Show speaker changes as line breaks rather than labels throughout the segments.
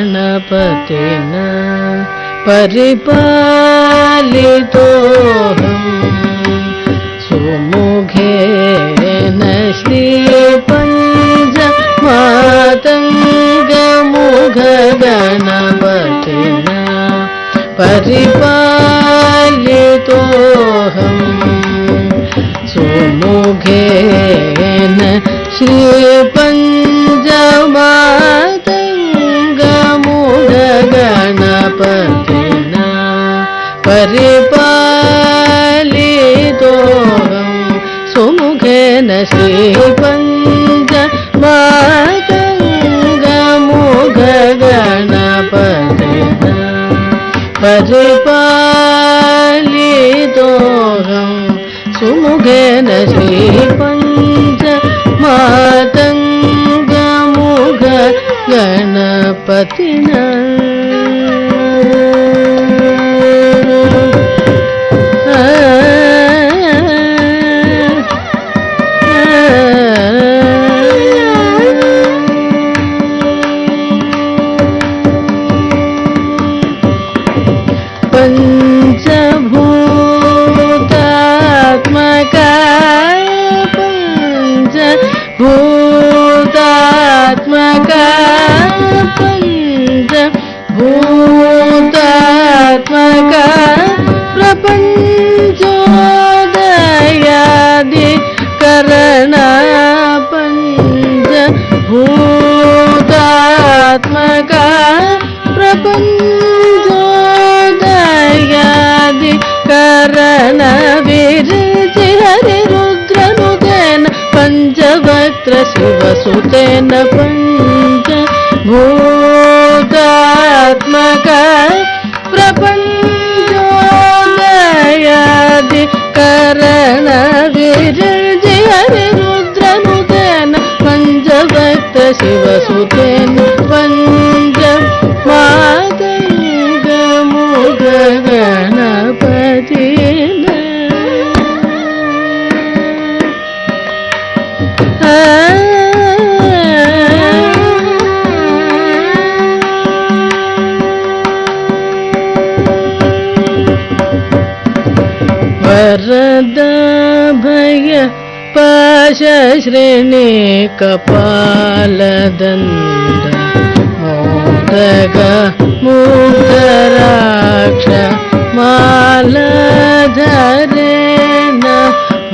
पंचमातंगमुखगणपतिना परिपालितोऽहं सुमुखेन श्रीपञ्चमातंगमुखगणपतिना परिपालितोऽहं सुमुखेन श्रीपञ्चमातंगमुखगणपतिना परिपालितोऽहं सुमुखेन श्रीपञ्चमातंगमुखगणपतिना परिपालितोऽहं सुमुखेन श्रीपञ्चमातंगमुखगणपतिना भूतात्मक प्रपंचोदयादिकरण पंचभूतात्मक प्रपंचोदयादिकरण विरचि हरिरुद्रनुतेन पंचवक्त्र शिवसुतेन पंचभूतात्मक प्रपंचोदयादिकरण विरचि हरिरुद्रनुतेन पंचवक्त्र शिवसुतेन पंचमातंगमुखगणपतिना वरद भय पाशश्रेणी कपालदंड मोदक मुक्तराक्ष मालधरेण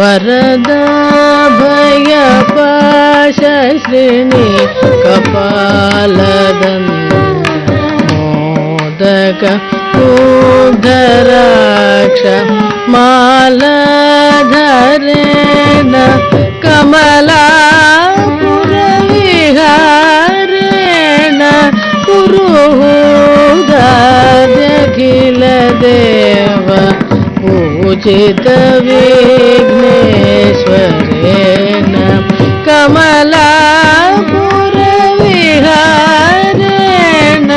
वरद भय पाशश्रेणी कपालदंड मोदक मुक्तराक्ष मालधरेण कमलापुरविहारेण पुरुहूदाद्यखिलदेव पूजित विघ्नेश्वरेण कमलापुरविहारेण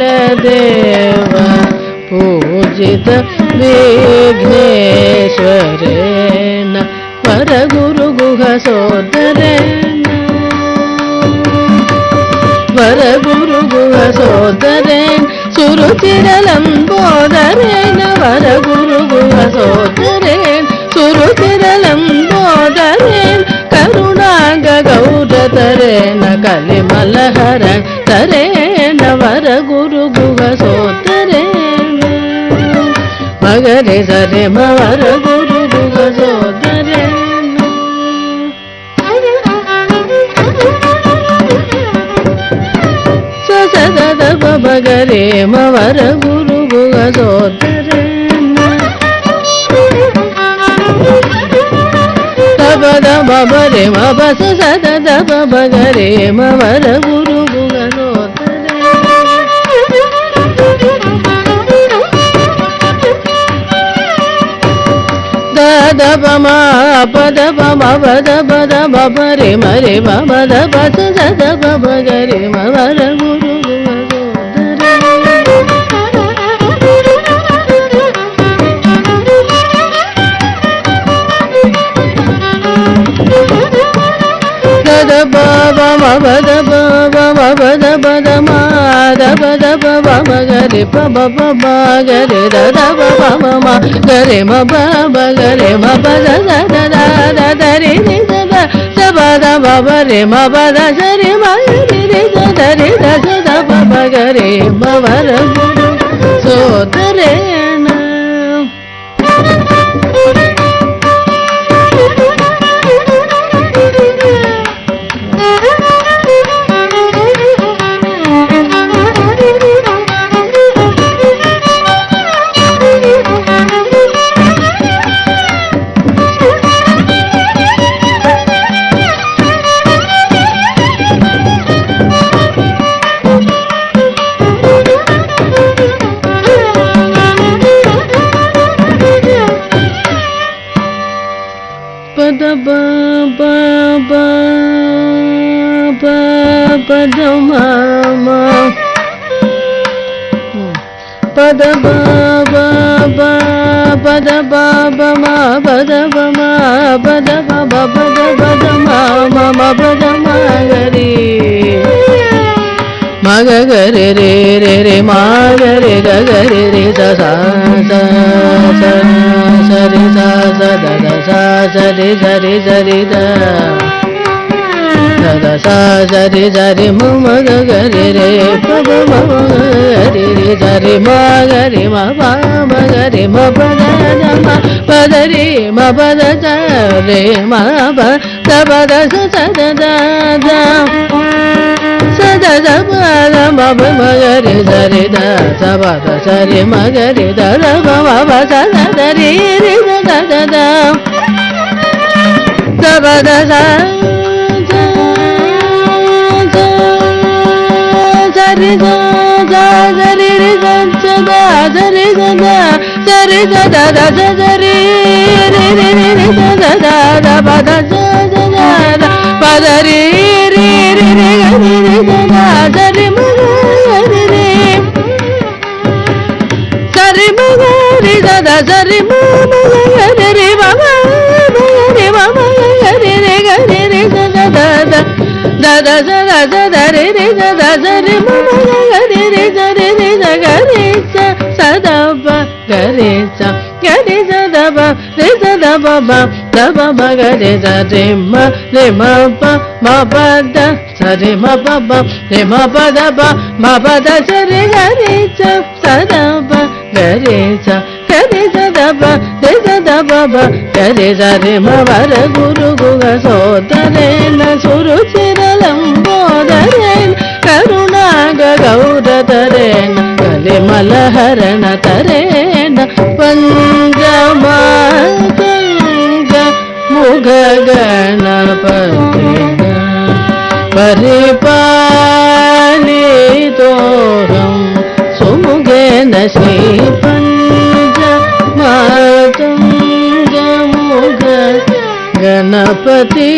पुरुहूदाद्यखिलदेव पूजित विघ्नेश्वरेण वरगुरुगुह ಸೋದರೇನ ವರಗುರು ಗುಹ ಸೋದರೇನ್ ಸುರುಚಿರಲಂಬೋದರೇನ ವರಗುರು ಗುಹ ಸೋದರೇನ್ ಸುರುಚಿರಲಂಬೋದರೇನ್ ಕರುಣಾಂಗ ಗೌಡ ತರೇನ ಕಲಿಮಲಹರನ್ ತರೇನ ವರಗುರು ಗುಹ ಸೋದರೇನ ಮಗರೆ ಸರೆ ಮವರ ಗುರು ಗುಹ ಸೋದರೇನ ಸದ ಬಗರೆ ಮವರ ಗುರು ಗುಹ ಸೋದರೇನ ತಬದ ಬಬರೆ ಮಬಸ ಸದ ಬಗರೆ ಮವರ ಗುರು ಗುಹ ಸೋದರೇನ ದಬ ಮ ಪದ ಬದ ಬದ ಬಬರೆ ಮರೆ ಬದ ಬಸ ಸದ ಬಗರೆ ಮವರ ಗುರು baba mabada baba mabada bada mada bada baba magare baba baba gare dada baba mama gare mababa gare mabada dada dada dare dada sabada baba re mabada jare magare dada re dada baba gare mavara sodarena pada mama pada baba pada baba ma pada mama pada baba pada mama pada magare magare re re re magare gare re sa sa sa sa re sa sa da da sa sa re sa re sa re da da sa sa re sa re ma ma ga re re pa pa ma re re sa re ma ga re ma pa ma ga re ma pa da da ma pa da re ma pa da sa re ma pa da pa da sa sa da da da sa da da pa da ma pa ma ga re sa re da sa pa da sa re ma ga re da da ma ma pa sa da da re re da da da da sa pa da sa re ga ga ga re re ga cha ga ga re ga ga sa re ga da da da da re re re re re da da da da pa da sa da da da pa da re re re re ga re re ga da da re ma ga re re sa re ma ga re da da sa re ma ma ga re re ma ma re ma ma ga re re ga re re da da da da da da sa da sa da re re da da sa re ma ma ga re re sa re re da ga re sa da ba ga re sa da ba re sa da ba ba ga re sa re ma pa ma pa da sa re ma pa re ma pa da ma pa da sa re ga re sa da ba ga re sa da ba re sa da ba ga re sa re ma va re guru guha sodarena suruchiralambodarena karunanga gauda tarena kalimalharana tarena panjama ganga mugha ganapatena paripalitoham sumugena sipanja matanga mugha Ganpati